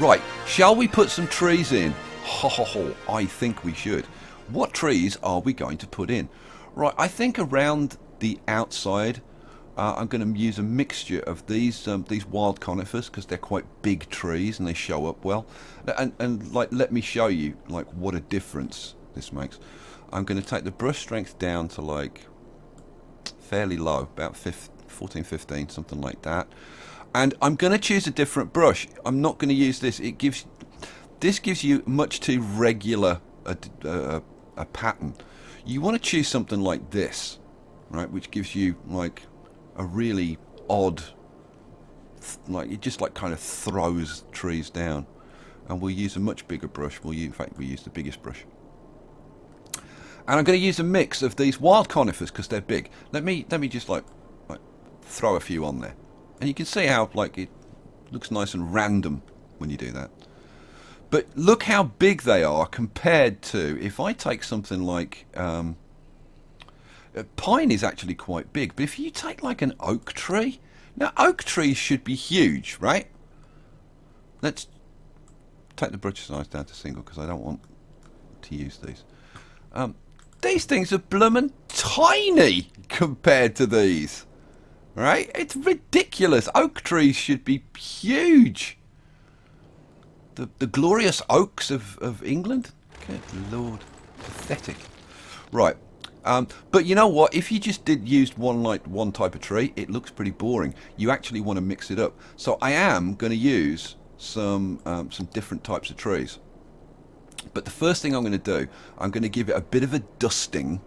Right, shall we put some trees in? Ho ho ho, I think we should. What trees are we going to put in? Right, I think around the outside I'm going to use a mixture of these wild conifers because they're quite big trees and they show up well. And like, let me show you like what a difference this makes. I'm going to take the brush strength down to like fairly low, about 14, 15, something like that. And I'm going to choose a different brush. I'm not going to use this. This gives you much too regular a pattern. You want to choose something like this, right, which gives you like a really odd, like it just like kind of throws trees down. And we'll use a much bigger brush. In fact, we'll use the biggest brush. And I'm going to use a mix of these wild conifers because they're big. Let me just like throw a few on there, and you can see how like it looks nice and random when you do that. But look how big they are compared to if I take something like pine is actually quite big, but if you take like an oak tree, now oak trees should be huge, right? Let's take the brush size down to single because I don't want to use these. These things are bloomin' tiny compared to these, right? It's ridiculous. Oak trees should be huge. The glorious oaks of England. Good Lord, pathetic. Right, but you know what? If you just used one type of tree, it looks pretty boring. You actually want to mix it up. So I am going to use some different types of trees. But the first thing I'm going to do, I'm going to give it a bit of a dusting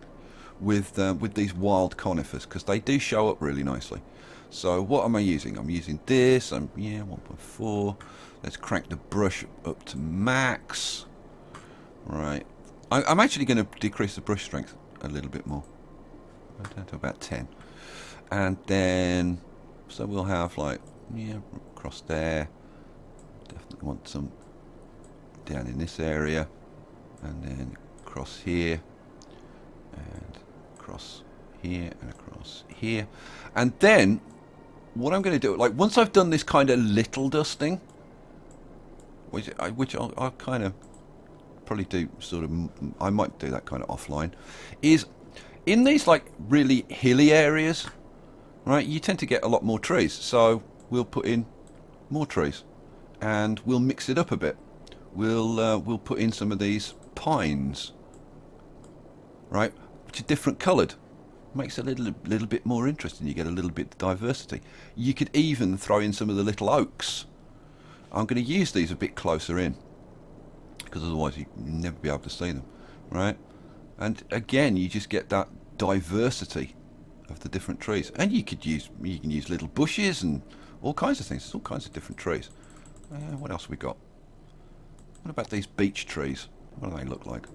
with these wild conifers because they do show up really nicely. So what am I using? I'm using this. 1.4. Let's crank the brush up to max. Right. I'm actually going to decrease the brush strength a little bit more, down to about 10. And then, so we'll have like across there. Definitely want some down in this area, and then across here, and across here, and across here. And then what I'm going to do, like once I've done this kind of little dusting, which I'll kind of probably do sort of, I might do that kind of offline, is in these like really hilly areas, right, you tend to get a lot more trees, so we'll put in more trees and we'll mix it up a bit. We'll put in some of these pines, right, which are different coloured. Makes it a little bit more interesting. You get a little bit of diversity. You could even throw in some of the little oaks. I'm going to use these a bit closer in because otherwise you'll never be able to see them, right? And again, you just get that diversity of the different trees. And you can use little bushes and all kinds of things. There's all kinds of different trees. What else have we got? What about these beech trees? What do they look like?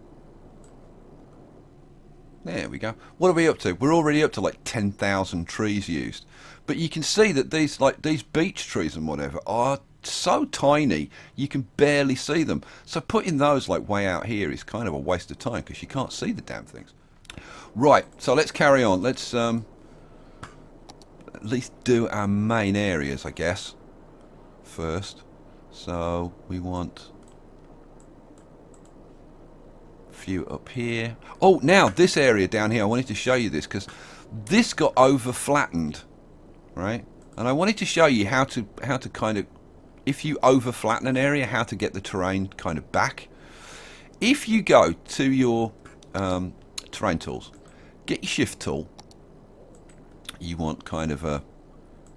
There we go. What are we up to? We're already up to like 10,000 trees used. But you can see that these beech trees and whatever are so tiny you can barely see them. So putting those like way out here is kind of a waste of time because you can't see the damn things. Right, so let's carry on. Let's at least do our main areas, I guess, first. So we want few up here. Oh, now this area down here, I wanted to show you this because this got over flattened, right? And I wanted to show you how to kind of, if you over flatten an area, how to get the terrain kind of back. If you go to your terrain tools, get your shift tool. You want kind of a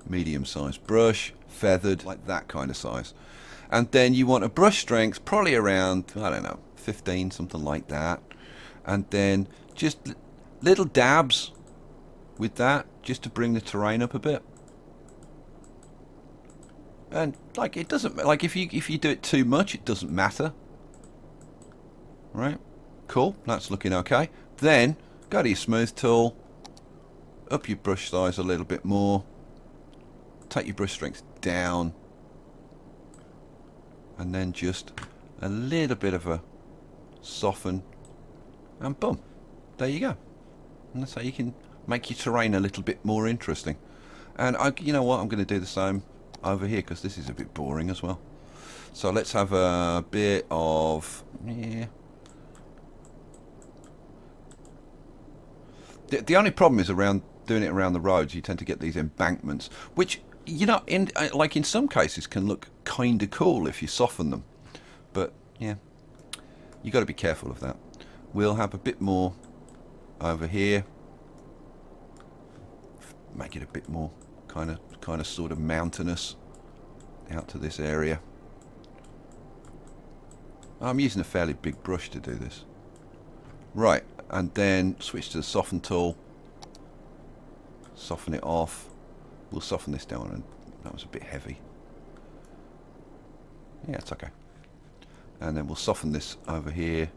medium-sized brush, feathered, like that kind of size. And then you want a brush strength, probably around, I don't know, 15, something like that. And then just little dabs with that, just to bring the terrain up a bit. And like it doesn't, like if you do it too much, it doesn't matter. Right? Cool, that's looking okay. Then go to your smooth tool, up your brush size a little bit more, take your brush strength down, and then just a little bit of a soften, and boom, there you go. And that's how you can make your terrain a little bit more interesting. And you know what, I'm going to do the same over here because this is a bit boring as well. So let's have a bit of... Yeah. The only problem is around doing it around the roads, you tend to get these embankments, which, you know, like in some cases can look kind of cool if you soften them. But, yeah, you got to be careful of that. We'll have a bit more over here. Make it a bit more kind of sort of mountainous out to this area. I'm using a fairly big brush to do this. Right, and then switch to the soften tool. Soften it off. We'll soften this down, and that was a bit heavy. Yeah, it's okay. And then we'll soften this over here.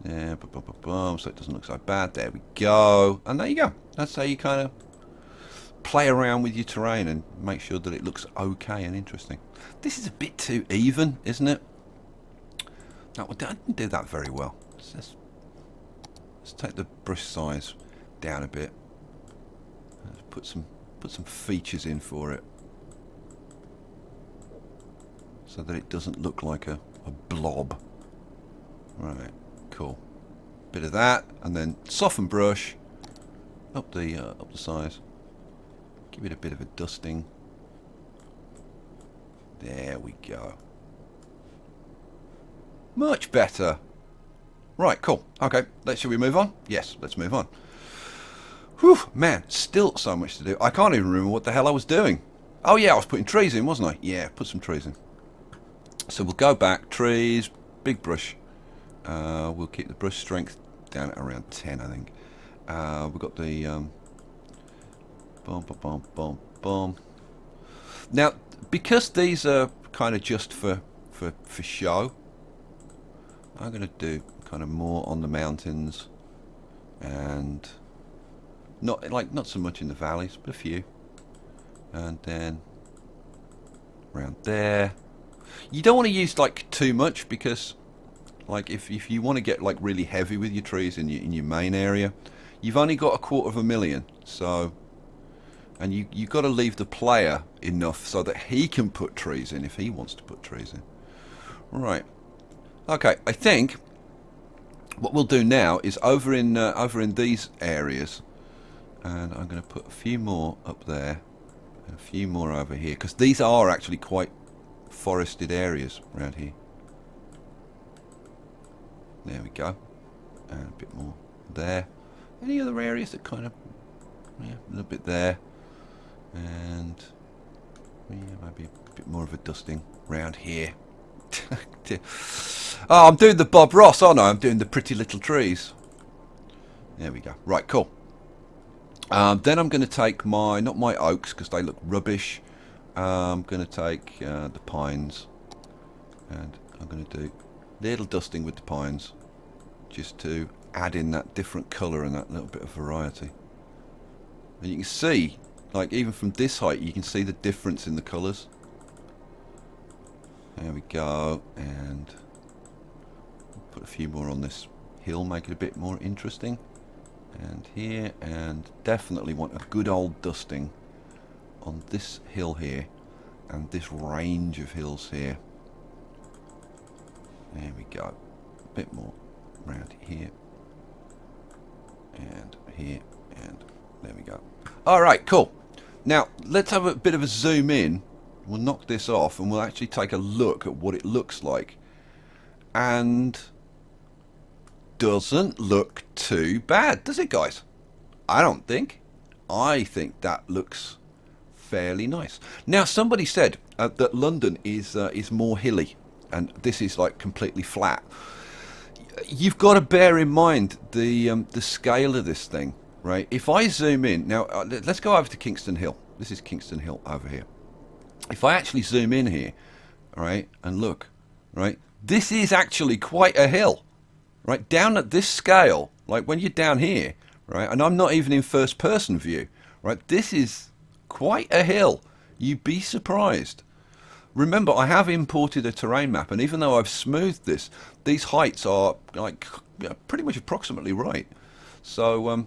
Yeah, boom, so it doesn't look so bad. There we go. And there you go. That's how you kind of play around with your terrain and make sure that it looks okay and interesting. This is a bit too even, isn't it? No, I didn't do that very well. Let's take the brush size down a bit. Let's put some features in for it, so that it doesn't look like a blob. Right, cool. Bit of that, and then soften brush up the size. Give it a bit of a dusting. There we go. Much better. Right, cool. Okay, shall we move on? Yes, let's move on. Whew, man, still so much to do. I can't even remember what the hell I was doing. Oh yeah, I was putting trees in, wasn't I? Yeah, put some trees in. So we'll go back, trees, big brush. We'll keep the brush strength down at around 10, I think. We've got the boom. Now, because these are kind of just for show, I'm going to do kind of more on the mountains, and not so much in the valleys, but a few. And then around there. You don't want to use like too much, because like if you want to get like really heavy with your trees in your main area, you've only got 250,000. So, and you've got to leave the player enough so that he can put trees in if he wants to put trees in. Right. Okay, I think what we'll do now is over in these areas, and I'm going to put a few more up there and a few more over here, because these are actually quite forested areas around here. There we go. And a bit more there. Any other areas that kind of, yeah, a little bit there, and yeah, maybe a bit more of a dusting around here. Oh, I'm doing the Bob Ross, aren't I? I'm doing the pretty little trees. There we go. Right, cool. Then I'm going to take not my oaks, because they look rubbish. I'm going to take the pines, and I'm going to do little dusting with the pines, just to add in that different colour and that little bit of variety. And you can see, like even from this height, you can see the difference in the colours. There we go, and put a few more on this hill, make it a bit more interesting. And here, and definitely want a good old dusting on this hill here, and this range of hills here. There we go. A bit more around here, and here, and there we go. Alright, cool. Now, let's have a bit of a zoom in. We'll knock this off, and we'll actually take a look at what it looks like. And doesn't look too bad, does it, guys? I don't think. I think that looks fairly nice. Now, somebody said that London is more hilly, and this is like completely flat. You've got to bear in mind the scale of this thing, right? If I zoom in now, let's go over to Kingston Hill. This is Kingston Hill over here. If I actually zoom in here, right, and look, right, this is actually quite a hill, right? Down at this scale, like when you're down here, right, and I'm not even in first person view, right, this is quite a hill. You'd be surprised. Remember, I have imported a terrain map, and even though I've smoothed this, these heights are like pretty much approximately right. So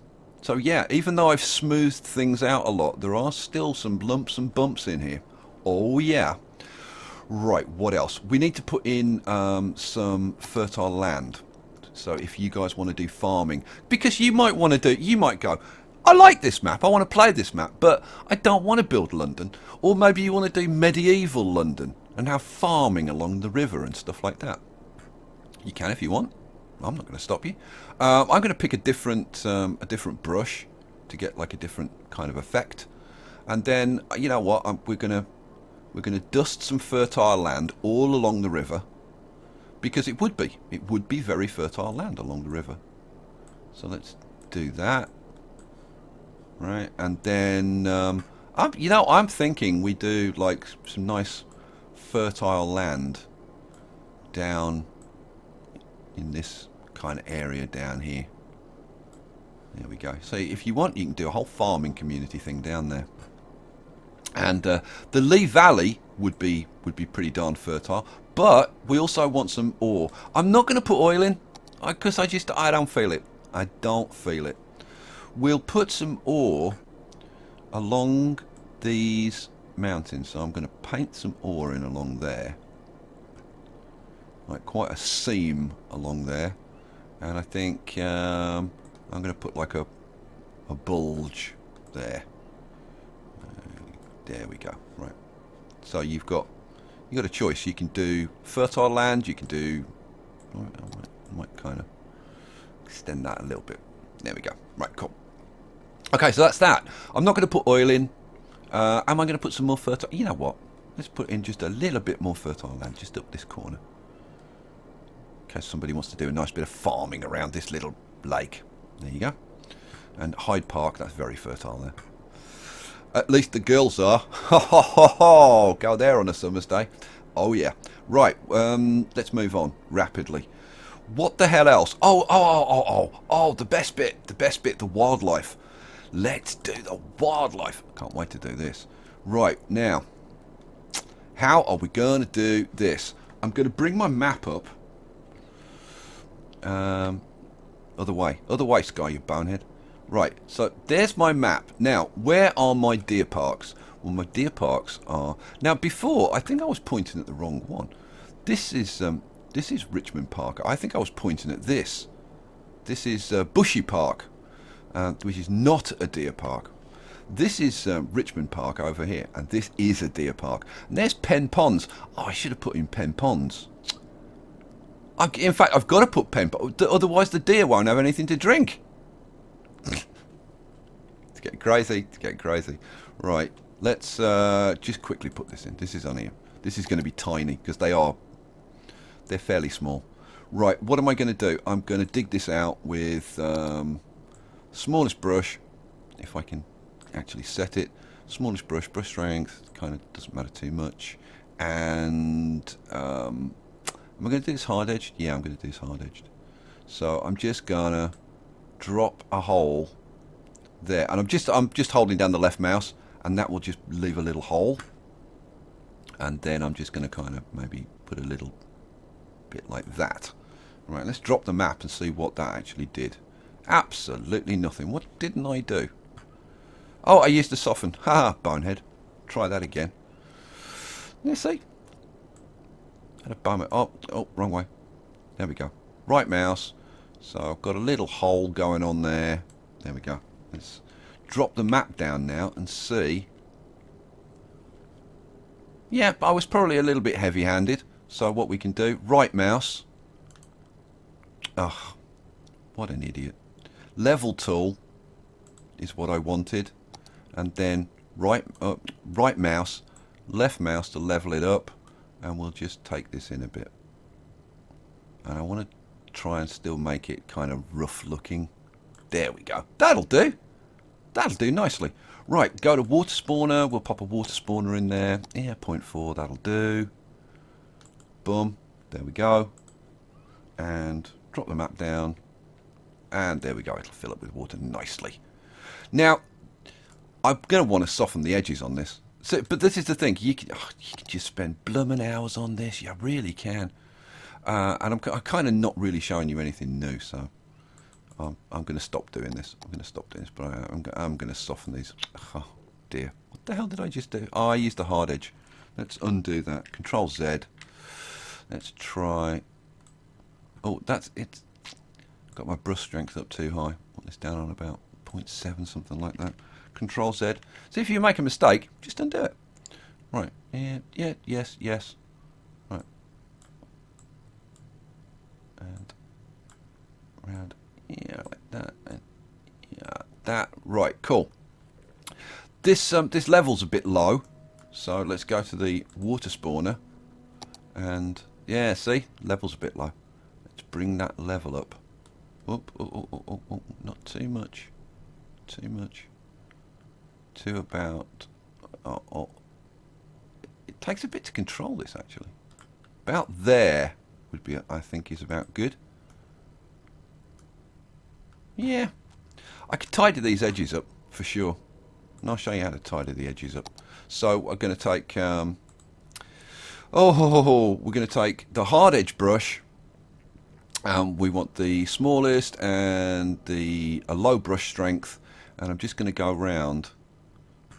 yeah, even though I've smoothed things out a lot, there are still some lumps and bumps in here. Oh yeah. Right, what else? We need to put in some fertile land. So if you guys want to do farming, because you might want to do, you might go, I like this map, I want to play this map, but I don't want to build London. Or maybe you want to do medieval London and have farming along the river and stuff like that. You can if you want. I'm not going to stop you. I'm going to pick a different brush to get like a different kind of effect. And then, you know what, we're going to dust some fertile land all along the river, because it would be very fertile land along the river. So let's do that. Right, and then I'm thinking we do like some nice fertile land down in this kind of area down here. There we go. So if you want, you can do a whole farming community thing down there. And the Lee Valley would be pretty darn fertile, but we also want some ore. I'm not going to put oil in because I don't feel it. I don't feel it. We'll put some ore along these mountains. So I'm going to paint some ore in along there, like quite a seam along there. And I think I'm going to put like a bulge there. There we go. Right. So you've got a choice. You can do fertile land. You can do. I might kind of extend that a little bit. There we go. Right. Cool. Okay. So that's that. I'm not going to put oil in. Am I going to put some more fertile? You know what? Let's put in just a little bit more fertile land, just up this corner, in case somebody wants to do a nice bit of farming around this little lake. There you go. And Hyde Park. That's very fertile there. At least the girls are. Ho ho ho ho! Go there on a summer's day. Oh yeah. Right. Let's move on rapidly. What the hell else? Oh! The best bit. The best bit. The wildlife. Let's do the wildlife. Can't wait to do this. Right now. How are we going to do this? I'm going to bring my map up. Other way, Skye, you bonehead. Right, so there's my map. Now, where are my deer parks? Well, my deer parks are... Now, before, I think I was pointing at the wrong one. This is Richmond Park. I think I was pointing at this. This is Bushy Park, which is not a deer park. This is Richmond Park over here, and this is a deer park. And there's Pen Ponds. Oh, I should have put in Pen Ponds. In fact, I've got to put Pen Ponds, otherwise the deer won't have anything to drink. It's getting crazy. It's getting crazy. Right, let's just quickly put this in. This is on here. This is going to be tiny because they're fairly small. Right, what am I going to do? I'm going to dig this out with smallest brush, if I can actually set it. Smallest brush strength, kind of doesn't matter too much. And am I going to do this hard edged? Yeah, I'm going to do this hard edged. So I'm just gonna drop a hole there, and I'm just holding down the left mouse, and that will just leave a little hole. And then I'm just going to kind of maybe put a little bit like that. Right, let's drop the map and see what that actually did. Absolutely nothing. What didn't I do? Oh, I used to soften. Haha, bonehead. Try that again. Let's see. Had a bummer. Oh, wrong way. There we go. Right mouse. So I've got a little hole going on there. There we go. Let's drop the map down now and see. Yeah, I was probably a little bit heavy-handed. So what we can do, right mouse. Ugh, what an idiot. Level tool is what I wanted. And then right mouse, left mouse to level it up. And we'll just take this in a bit. And I want to try and still make it kind of rough looking. There we go. That'll do. That'll do nicely. Right, go to water spawner. We'll pop a water spawner in there. Yeah, 0.4. That'll do. Boom. There we go. And drop the map down. And there we go. It'll fill up with water nicely. Now, I'm going to want to soften the edges on this. So, but this is the thing. You can just spend blooming hours on this. You really can. And I'm kind of not really showing you anything new, so I'm going to stop doing this. I'm going to stop doing this, but I'm going to soften these. Oh dear, what the hell did I just do? Oh, I used the hard edge. Let's undo that. Control Z. Let's try. Oh, that's it. Got my brush strength up too high. Want this down on about 0.7, something like that. Control Z. See, if you make a mistake, just undo it. Right. Yeah. Yes. Yes. Right. And round. Yeah, like that. And yeah, that. Right. Cool. This level's a bit low, so let's go to the water spawner. And yeah, see, level's a bit low. Let's bring that level up. Oh, not too much. Too much. To about. It takes a bit to control this, actually. About there would be, I think, is about good. Yeah, I could tidy these edges up for sure, and I'll show you how to tidy the edges up. So we're going to take. We're going to take the hard edge brush. We want the smallest and a low brush strength, and I'm just going to go around.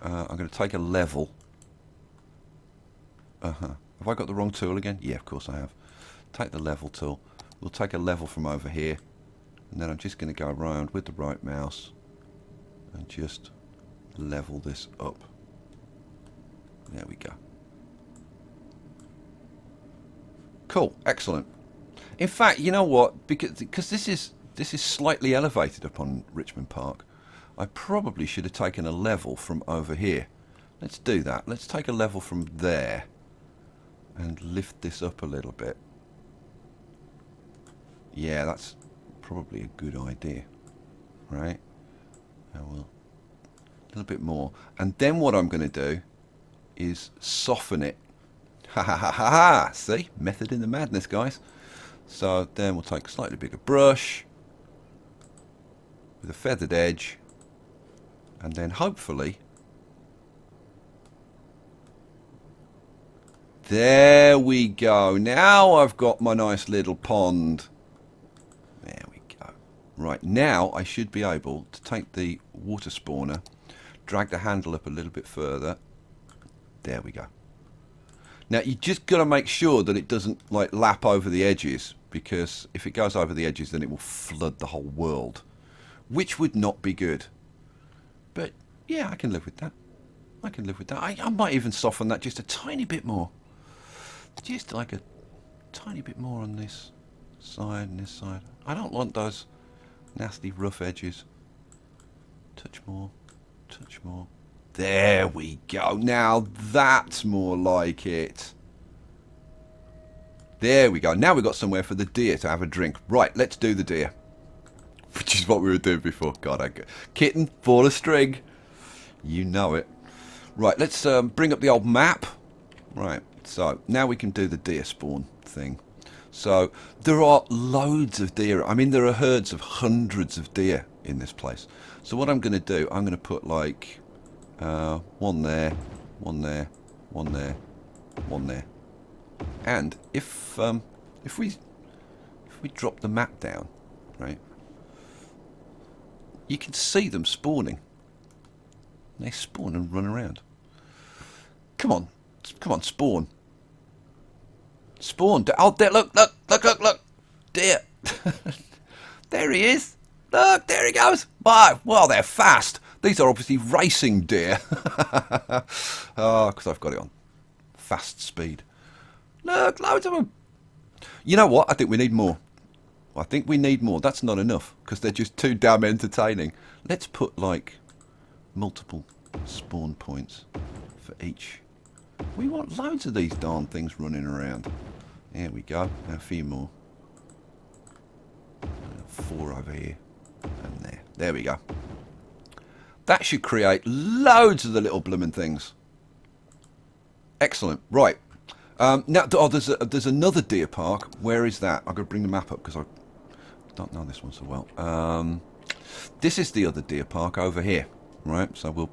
I'm going to take a level. Have I got the wrong tool again? Yeah, of course I have. Take the level tool. We'll take a level from over here, and then I'm just going to go around with the right mouse and just level this up. There we go. Cool, excellent. In fact, you know what? Because this is slightly elevated upon Richmond Park, I probably should have taken a level from over here. Let's do that. Let's take a level from there and lift this up a little bit. Yeah, that's probably a good idea, right? Well, a little bit more, and then what I'm going to do is soften it. Ha ha ha ha ha! See, method in the madness, guys. So then we'll take a slightly bigger brush with a feathered edge, and then hopefully, there we go. Now I've got my nice little pond. There we go. Right, now I should be able to take the water spawner, drag the handle up a little bit further. There we go. Now you just got to make sure that it doesn't like lap over the edges, because if it goes over the edges then it will flood the whole world, which would not be good. But yeah, I can live with that. I can live with that. I might even soften that just a tiny bit more. Just like a tiny bit more on this side and this side. I don't want those nasty rough edges. Touch more. Touch more. There we go. Now that's more like it. There we go. Now we've got somewhere for the deer to have a drink. Right, let's do the deer. Which is what we were doing before. God, kitten, pull a string. You know it. Right, let's bring up the old map. Right, so now we can do the deer spawn thing. So there are loads of deer. I mean, there are herds of hundreds of deer in this place. So what I'm going to do, I'm going to put like one there, one there, one there, one there. And if we drop the map down, right, you can see them spawning. They spawn and run around. Come on, spawn. Spawn. Oh, there, look, deer. There he is. Look, there he goes. Well, they're fast. These are obviously racing deer. Oh, because I've got it on fast speed. Look, loads of them. You know what? I think we need more. I think we need more. That's not enough because they're just too damn entertaining. Let's put like multiple spawn points for each. We want loads of these darn things running around. There we go. A few more. 4 over here and there. There we go. That should create loads of the little blooming things. Excellent. Right. Now, there's another deer park. Where is that? I've got to bring the map up because I don't know this one so well. This is the other deer park over here. Right. So we'll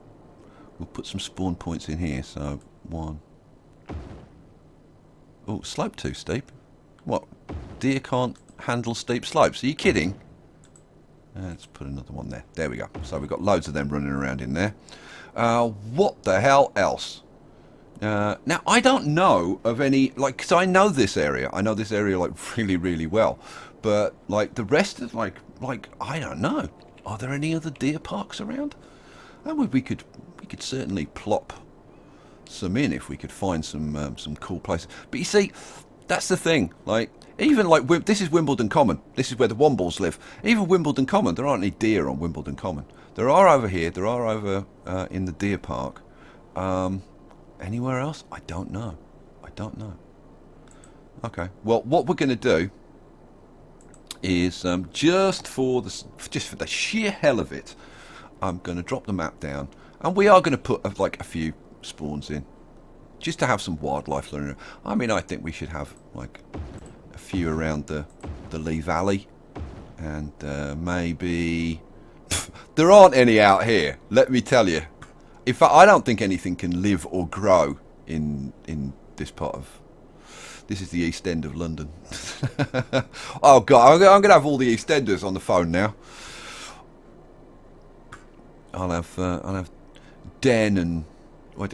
put some spawn points in here. So 1. Oh, slope too steep. What? Deer can't handle steep slopes. Are you kidding? Let's put another one there. There we go. So we've got loads of them running around in there. What the hell else? Now, I don't know of any, like, because I know this area. I know this area, like, really, really well. But, like, the rest of, like, I don't know. Are there any other deer parks around? And we could certainly plop some in if we could find some cool places. But you see, that's the thing. Like, even like this is Wimbledon Common. This is where the Wombles live. Even Wimbledon Common, there aren't any deer on Wimbledon Common. There are over here. There are over in the deer park. Anywhere else? I don't know. I don't know. Okay. Well, what we're going to do is just for the sheer hell of it, I'm going to drop the map down, and we are going to put like a few spawns in, just to have some wildlife learning. I mean, I think we should have like a few around the Lee Valley, and maybe there aren't any out here. Let me tell you. In fact, I don't think anything can live or grow in this part of. This is the East End of London. Oh God, I'm going to have all the East Enders on the phone now. I'll have Den and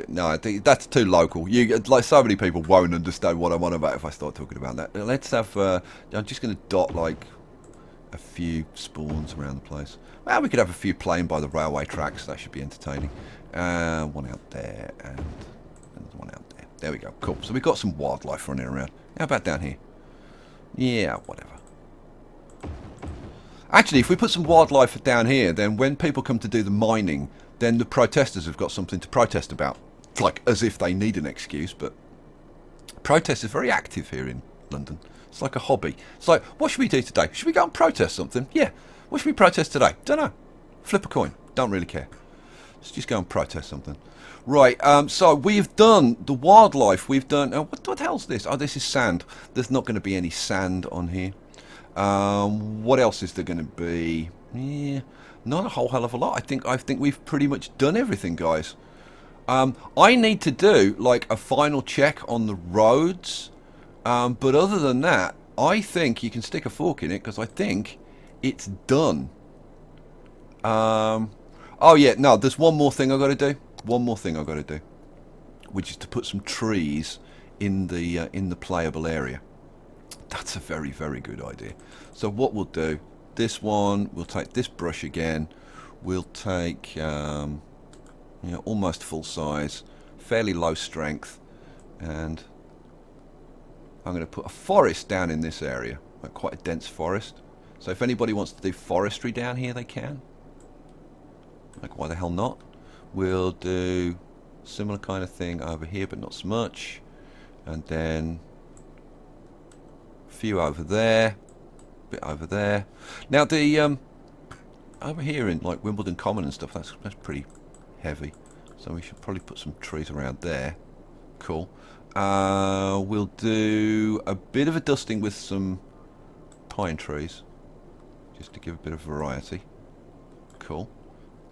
no, I think that's too local. Like so many people won't understand what I'm on about if I start talking about that. Let's have. I'm just going to dot like a few spawns around the place. Well, we could have a few playing by the railway tracks. That should be entertaining. One out there and one out there. There we go. Cool. So we've got some wildlife running around. How about down here? Yeah, whatever. Actually, if we put some wildlife down here, then when people come to do the mining, then the protesters have got something to protest about. It's like as if they need an excuse, but protest is very active here in London. It's like a hobby. It's like, what should we do today? Should we go and protest something? Yeah. What should we protest today? Don't know. Flip a coin. Don't really care. Let's just go and protest something. Right, so we've done the wildlife. We've done... what the hell's this? Oh, this is sand. There's not going to be any sand on here. What else is there going to be? Yeah, not a whole hell of a lot. I think we've pretty much done everything, guys. I need to do like a final check on the roads, but other than that, I think you can stick a fork in it because I think it's done. Oh yeah, no, there's one more thing I've got to do. One more thing I've got to do, which is to put some trees in the playable area. That's a very, very good idea. So what we'll do, this one, we'll take this brush again. We'll take, almost full size, fairly low strength, and I'm going to put a forest down in this area, like quite a dense forest. So if anybody wants to do forestry down here, they can. Like, why the hell not? We'll do similar kind of thing over here, but not so much. And then few over there, bit over there. Now the over here in like Wimbledon Common and stuff, that's pretty heavy. So we should probably put some trees around there. Cool. We'll do a bit of a dusting with some pine trees, just to give a bit of variety. Cool.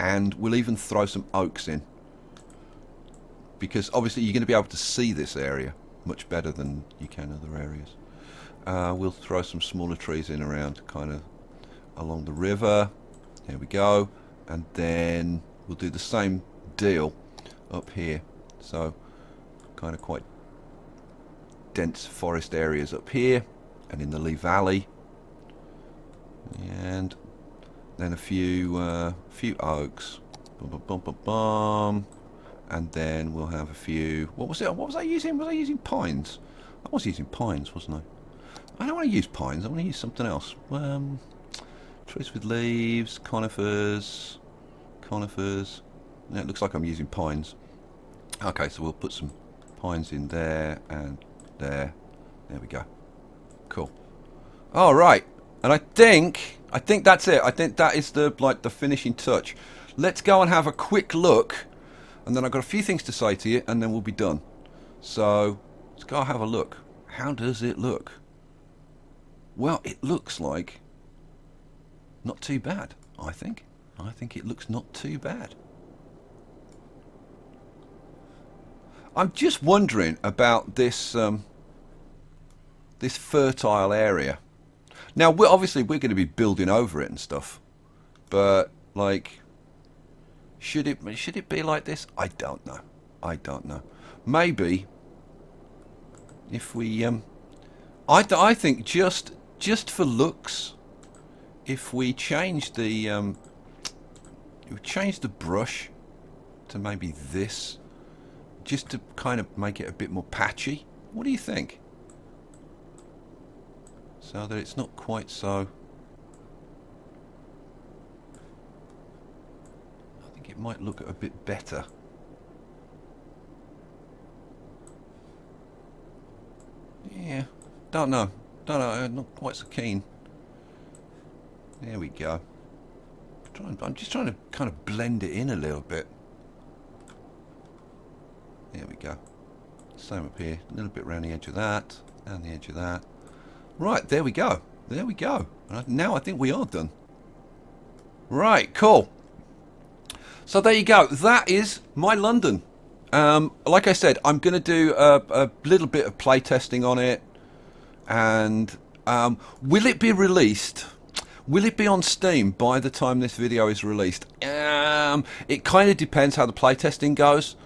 And we'll even throw some oaks in, because obviously you're going to be able to see this area much better than you can other areas. We'll throw some smaller trees in around kind of along the river. There we go. And then we'll do the same deal up here. So kind of quite dense forest areas up here and in the Lee Valley. And then a few oaks. Bum, bum, bum, bum, bum. And then we'll have a few... What was it? What was I using? Was I using pines? I was using pines, wasn't I? I don't want to use pines. I want to use something else. Trees with leaves, conifers. Yeah, it looks like I'm using pines. Okay, so we'll put some pines in there and there. There we go. Cool. All right, and I think that's it. I think that is the finishing touch. Let's go and have a quick look, and then I've got a few things to say to you, and then we'll be done. So let's go have a look. How does it look? Well, it looks like not too bad, I think. I think it looks not too bad. I'm just wondering about this this fertile area. Now, obviously we're going to be building over it and stuff, but like, should it be like this? I don't know. I don't know. Maybe if we I think just for looks, if we change the brush to maybe this, just to kind of make it a bit more patchy. What do you think? So that it's not quite so... I think it might look a bit better. Yeah, don't know. I'm not quite so keen. There we go. I'm just trying to kind of blend it in a little bit. There we go. Same up here. A little bit around the edge of that. Down the edge of that. Right, there we go. There we go. Now I think we are done. Right, cool. So there you go. That is my London. Like I said, I'm going to do a little bit of playtesting on it. And will it be released? Will it be on Steam by the time this video is released? It kind of depends how the playtesting goes.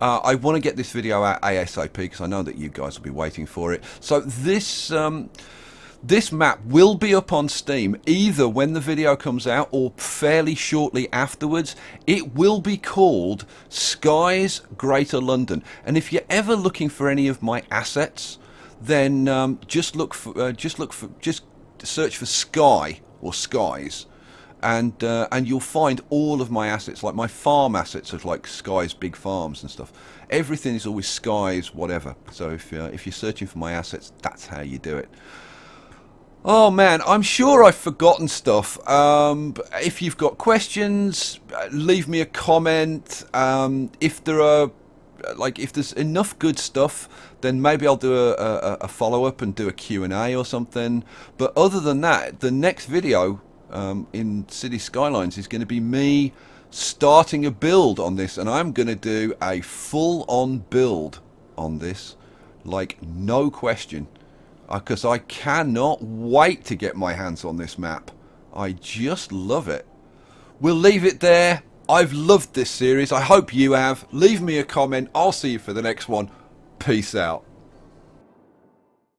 I want to get this video out ASAP because I know that you guys will be waiting for it. So this this map will be up on Steam either when the video comes out or fairly shortly afterwards. It will be called Skye's Greater London. And if you're ever looking for any of my assets, then just search for Skye or Skies. And you'll find all of my assets, like my farm assets of like Skye's big farms and stuff. Everything is always Skye's whatever. So if you're searching for my assets, that's how you do it. Oh man, I'm sure I've forgotten stuff. If you've got questions, leave me a comment. If there's enough good stuff, then maybe I'll do a follow-up and do a Q&A or something. But other than that, the next video in City Skylines is going to be me starting a build on this, and I'm going to do a full-on build on this, like no question, because I cannot wait to get my hands on this map. I just love it. We'll leave it there. I've loved this series. I hope you have. Leave me a comment. I'll see you for the next one. Peace out.